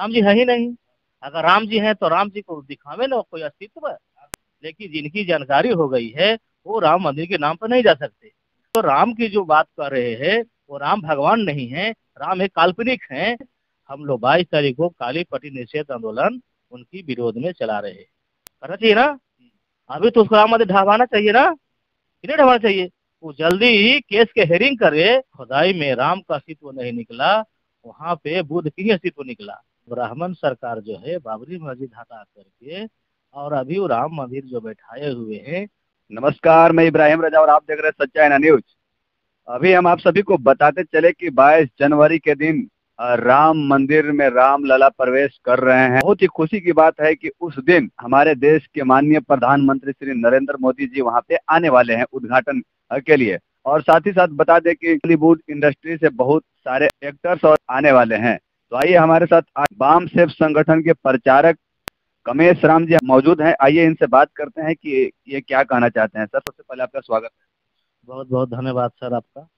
राम जी है ही नहीं। अगर राम जी हैं तो राम जी को दिखावे ना कोई अस्तित्व। लेकिन जिनकी जानकारी हो गई है वो राम मंदिर के नाम पर नहीं जा सकते। तो राम की जो बात कर रहे हैं वो राम भगवान नहीं है, राम एक काल्पनिक है। हम लोग 22 तारीख को काली पट्टी निषेध आंदोलन उनकी विरोध में चला रहे हैं। करना चाहिए ना? अभी तो उसको राम मंदिर ढहवाना चाहिए ना, कि नहीं ढहवाना चाहिए? वो जल्दी ही केस के हेयरिंग करे। खुदाई में राम का अस्तित्व नहीं निकला, वहां पे बुद्ध की ही अस्तित्व निकला। ब्राह्मण सरकार जो है बाबरी मस्जिद हटा करके और अभी वो राम मंदिर जो बैठाए हुए हैं। नमस्कार, मैं इब्राहिम रजा और आप देख रहे हैं सच्चाई ना न्यूज। अभी हम आप सभी को बताते चले कि 22 जनवरी के दिन राम मंदिर में राम लला प्रवेश कर रहे हैं। बहुत ही खुशी की बात है कि उस दिन हमारे देश के माननीय प्रधानमंत्री श्री नरेंद्र मोदी जी वहां पे आने वाले हैं उद्घाटन के लिए। और साथ ही साथ बता दें कि बॉलीवुड इंडस्ट्री से बहुत सारे एक्टर्स और आने वाले हैं। तो आइए हमारे साथ आज बाम सेफ संगठन के प्रचारक कमेश राम जी मौजूद हैं। आइए इनसे बात करते हैं कि ये क्या कहना चाहते हैं। सर, सबसे पहले आपका स्वागत है। बहुत बहुत धन्यवाद सर आपका।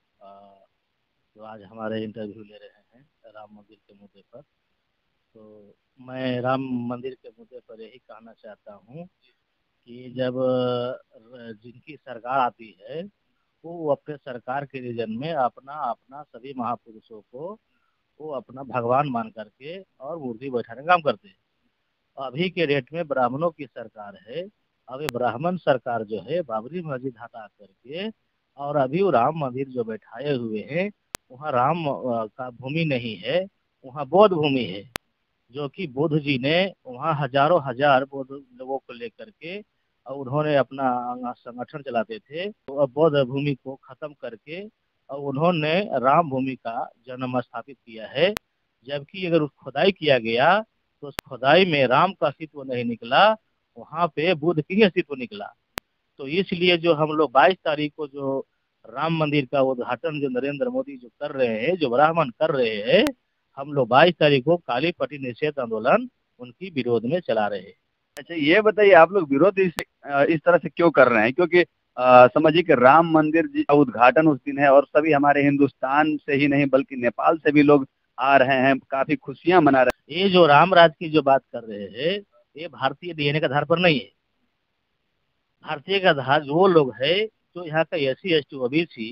जो आज हमारे इंटरव्यू ले रहे हैं राम मंदिर के मुद्दे पर। तो मैं राम मंदिर के मुद्दे पर यही कहना चाहता हूँ कि जब जिनकी सरकार आती है वो अपने सरकार के रीजन में अपना अपना सभी महापुरुषों को वो अपना भगवान मान करके और मूर्ति बैठाने का काम करते हैं। अभी के डेट में ब्राह्मणों की सरकार है। अभी ब्राह्मण सरकार जो है बाबरी मस्जिद हटा करके और अभी वो राम मंदिर जो बैठाए हुए हैं वहाँ राम का भूमि नहीं है, वहाँ बौद्ध भूमि है। जो कि बुद्ध जी ने वहाँ हजारों हजार बौद्ध लोगों को लेकर के और उन्होंने अपना संगठन चलाते थे। तो अब बौद्ध भूमि को खत्म करके और उन्होंने राम भूमि का जन्म स्थापित किया है। जबकि अगर उस खुदाई किया गया तो उस खुदाई में राम का अस्तित्व नहीं निकला, वहाँ पे बुद्ध की ही अस्तित्व निकला। तो इसलिए जो हम लोग 22 तारीख को जो राम मंदिर का उद्घाटन जो नरेंद्र मोदी जो कर रहे हैं, जो ब्राह्मण कर रहे हैं, हम लोग 22 तारीख को काली पट्टी निषेध आंदोलन उनकी विरोध में चला रहे हैं। अच्छा, ये बताइए आप लोग विरोध इस तरह से क्यों कर रहे हैं? क्योंकि समझिए कि राम मंदिर जी का उद्घाटन उस दिन है और सभी हमारे हिंदुस्तान से ही नहीं बल्कि नेपाल से भी लोग आ रहे हैं, काफी खुशियां मना रहे ये जो राम राज की जो बात कर रहे हैं ये भारतीय डीएनए के आधार पर नहीं है। भारतीय का आधार वो लोग है जो यहाँ का SC ST OBC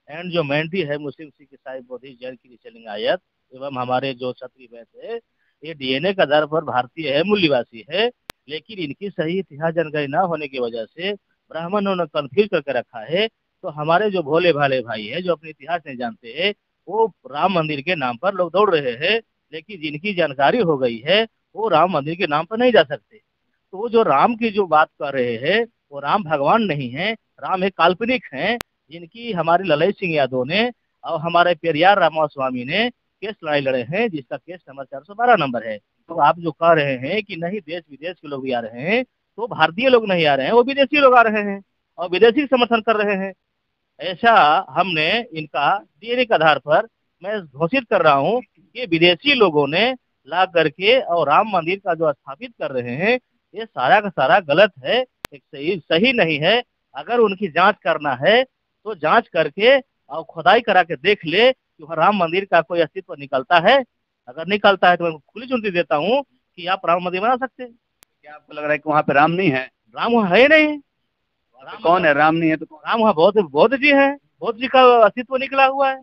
एंड जो मैंडी है मुस्लिम सिख ईसाई बौद्धिस्ट जैन की लिंगायत एवं हमारे जो क्षत्रिय वैश्य है, ये डीएनए के आधार पर भारतीय है, मूल निवासी है। लेकिन इनकी सही इतिहास जानकारी ना होने की वजह से ब्राह्मणों ने कंफ्यूज करके रखा है। तो हमारे जो भोले भाले भाई है जो अपने इतिहास नहीं जानते हैं वो राम मंदिर के नाम पर लोग दौड़ रहे हैं। लेकिन जिनकी जानकारी हो गई है वो राम मंदिर के नाम पर नहीं जा सकते। तो वो जो राम की जो बात कर रहे हैं वो राम भगवान नहीं है, राम एक काल्पनिक है। जिनकी हमारे ललित सिंह यादव ने और हमारे पेरियार रामास्वामी ने केस लड़ाई लड़े हैं, जिसका केस नंबर 412 नंबर है। तो आप जो कह रहे हैं कि नहीं देश विदेश के लोग भी आ रहे हैं, तो भारतीय लोग नहीं आ रहे हैं, वो विदेशी लोग आ रहे हैं और विदेशी समर्थन कर रहे हैं। ऐसा हमने इनका डीएनए के आधार पर मैं घोषित कर रहा हूँ कि विदेशी लोगों ने ला करके और राम मंदिर का जो स्थापित कर रहे हैं ये सारा का सारा गलत है, एक सही सही नहीं है। अगर उनकी जांच करना है तो जांच करके और खुदाई करा के देख ले कि वहाँ राम मंदिर का कोई अस्तित्व निकलता है। अगर निकलता है तो मैं खुली चुनौती देता हूँ कि आप राम मंदिर बना सकते हैं। हैं। क्या आपको लग रहा है कि वहाँ पे राम नहीं है? राम वहाँ है ही नहीं। वहाँ पे कौन है? राम नहीं है तो कौन? राम वहाँ बौद्ध बौद्ध जी है, बौद्ध जी का अस्तित्व निकला हुआ है।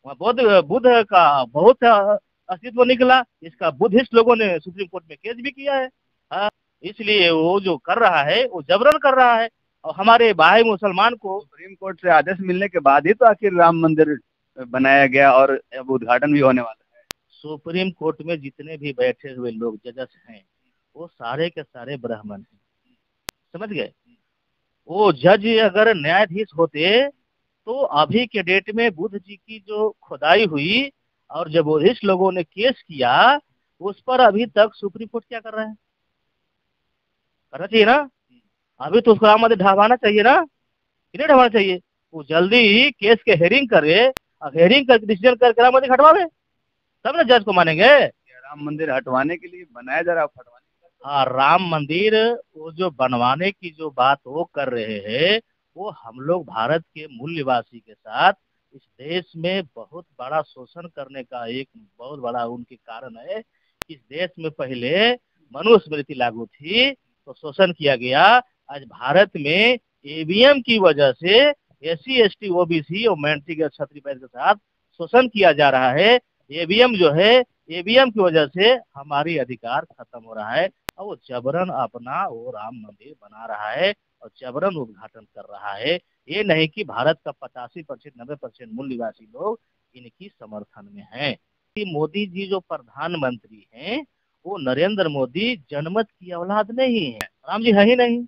वहाँ बौद्ध बुद्ध का बहुत अस्तित्व निकला। इसका बुद्धिस्ट लोगों ने सुप्रीम कोर्ट में केस भी किया है। हाँ, इसलिए वो जो कर रहा है वो जबरन कर रहा है और हमारे भाई मुसलमान को। सुप्रीम कोर्ट से आदेश मिलने के बाद ही तो आखिर राम मंदिर बनाया गया और अब उद्घाटन भी होने वाला है। सुप्रीम कोर्ट में जितने भी बैठे हुए लोग जजस हैं वो सारे के सारे ब्राह्मण हैं, समझ गए? वो जज अगर न्यायाधीश होते तो अभी के डेट में बुद्ध जी की जो खुदाई हुई और जब बुद्धिस्ट लोगों ने केस किया उस पर अभी तक सुप्रीम कोर्ट क्या कर रहा है? करना चाहिए ना? अभी तो उसको राम मंदिर ढहवाना चाहिए ना, कि नहीं ढहवाना चाहिए? वो जल्दी ही केस के हेयरिंग करे और हेयरिंग करके डिसीजन करके राम मंदिर हटवावे, तब ना जज को मानेंगे। राम मंदिर हटवाने के लिए बनाया जा रहा है, हटवाने के लिए? हाँ, राम मंदिर वो जो बनवाने की जो बात वो कर रहे हैं वो हम लोग भारत के मूल निवासी के साथ इस देश में बहुत बड़ा शोषण करने का एक बहुत बड़ा उनके कारण है इस देश में पहले मनुस्मृति लागू थी तो शोषण किया गया। आज भारत में ईवीएम की वजह से एससी एसटी ओबीसी और माइनॉरिटी के क्षत्रिय के साथ शोषण किया जा रहा है। ईवीएम जो है, ईवीएम की वजह से हमारी अधिकार खत्म हो रहा है और वो जबरन अपना वो राम मंदिर बना रहा है और जबरन उद्घाटन कर रहा है। ये नहीं कि भारत का 85% 90% मूल निवासी लोग इनकी समर्थन में हैं। मोदी जी जो प्रधानमंत्री हैं वो नरेंद्र मोदी जनमत की औलाद नहीं है, राम जी है ही नहीं।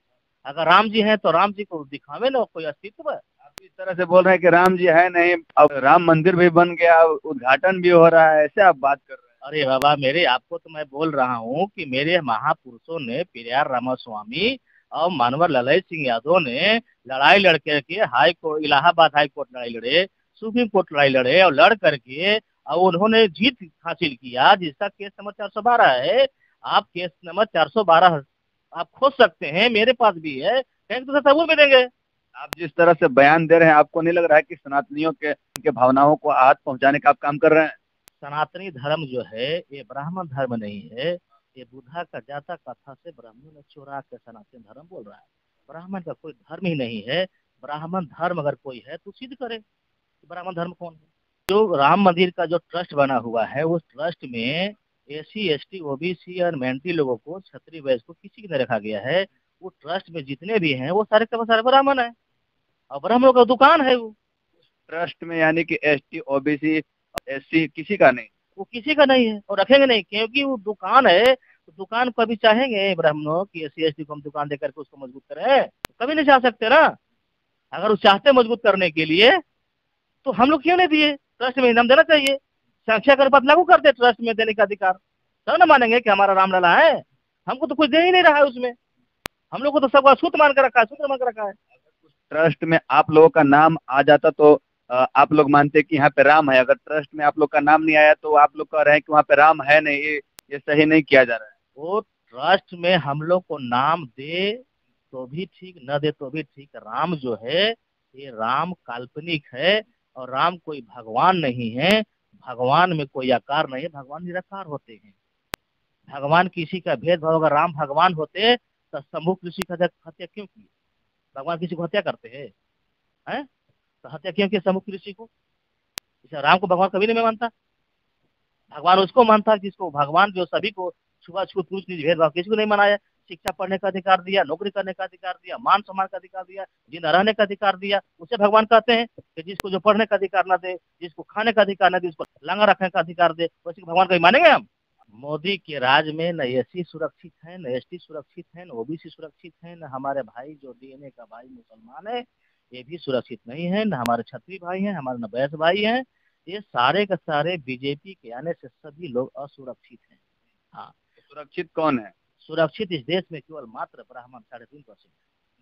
अगर राम जी हैं तो राम जी को दिखावे ना कोई अस्तित्व। आप इस तरह से बोल रहे हैं कि राम जी है नहीं, अब राम मंदिर भी बन गया, उद्घाटन भी हो रहा है, ऐसे आप बात कर रहे हैं? अरे बाबा मेरे, आपको तो मैं बोल रहा हूँ कि मेरे महापुरुषों ने, पेरियार रामास्वामी और मानवर ललय सिंह यादव ने लड़ाई लड़के के high court, Allahabad high court लड़ाई लड़े, सुप्रीम कोर्ट लड़ाई लड़े और लड़ करके और उन्होंने जीत हासिल किया, जिसका केस नंबर 412 है। आप केस नंबर 412 आप खोज सकते हैं, मेरे पास भी है, कहीं तो सबूत भी देंगे। आप जिस तरह से बयान दे रहे हैं, आपको नहीं लग रहा है कि सनातनियों के भावनाओं को आहत पहुंचाने का आप काम कर रहे हैं? सनातनी धर्म जो है ये ब्राह्मण धर्म नहीं है। ये बुद्धा का जाता कथा से ब्राह्मण ने चुरा के सनातन धर्म बोल रहा है। ब्राह्मण का कोई धर्म ही नहीं है। ब्राह्मण धर्म अगर कोई है तो सिद्ध करे कि ब्राह्मण धर्म कौन है। जो राम मंदिर का जो ट्रस्ट बना हुआ है उस ट्रस्ट में एससी एसटी ओबीसी और माइनॉरिटी लोगों को, क्षत्रिय वैश्य को किसी की नहीं रखा गया है। वो ट्रस्ट में जितने भी हैं वो सारे के सारे ब्राह्मण है और ब्राह्मणों का दुकान है वो। ट्रस्ट में यानी कि एसटी ओबीसी एससी किसी का नहीं? वो किसी का नहीं है और रखेंगे नहीं, क्योंकि वो दुकान है। तो दुकान को अभी चाहेंगे ब्राह्मणों की एससी एसटी को हम दुकान देकर के उसको मजबूत करें? तो कभी नहीं चाह सकते ना। अगर वो चाहते मजबूत करने के लिए तो हम लोग क्यों नहीं दिए? ट्रस्ट में इनाम देना चाहिए, संख्या का अनुपात लागू कर दे ट्रस्ट में देने का अधिकार, तब ना मानेंगे कि हमारा रामलला है। हमको तो कुछ दे ही नहीं रहा है उसमें, हम लोग को तो सब अछूत मान कर रखा है, सूत्र मान कर रखा है। ट्रस्ट में आप लोगों का नाम आ जाता तो आप लोग मानते कि यहाँ पे राम है। अगर ट्रस्ट में आप लोग का नाम नहीं आया तो आप लोग कह रहे हैं कि वहाँ पे राम है नहीं, ये सही नहीं किया जा रहा है। वो ट्रस्ट में हम लोग को नाम दे तो भी ठीक, न दे तो भी ठीक। राम जो है ये राम काल्पनिक है और राम कोई भगवान नहीं है। भगवान में कोई आकार नहीं है, भगवान निराकार होते हैं। भगवान किसी का भेदभाव, अगर राम भगवान होते तो शंभु ऋषि का हत्या क्यों की? भगवान किसी को हत्या करते हैं? तो हत्या क्यों की शंभु ऋषि को? इसे राम को भगवान कभी नहीं मानता। भगवान उसको मानता जिसको भगवान जो सभी को छुआछूत ऊंच नीच भेदभाव किसी को नहीं मनाया। शिक्षा पढ़ने का अधिकार दिया, नौकरी करने का अधिकार दिया, मान सम्मान का अधिकार दिया, जिंदा रहने का अधिकार दिया, उसे भगवान कहते हैं। कि जिसको जो पढ़ने का अधिकार ना दे, जिसको खाने का अधिकार ना दे, उसको लंगा रखने का अधिकार दे, वैसे भगवान कभी मानेंगे हम? मोदी के राज में न एससी सुरक्षित है, न एसटी सुरक्षित है, न ओबीसी सुरक्षित है, न हमारे भाई जो डीएनए का भाई मुसलमान है ये भी सुरक्षित नहीं है, न हमारे क्षत्रिय भाई हैं, हमारे न बैस भाई हैं। ये सारे के सारे बीजेपी के आने से सभी लोग असुरक्षित हैं। हाँ, सुरक्षित कौन है? सुरक्षित इस देश में केवल मात्र ब्राह्मण 3.5%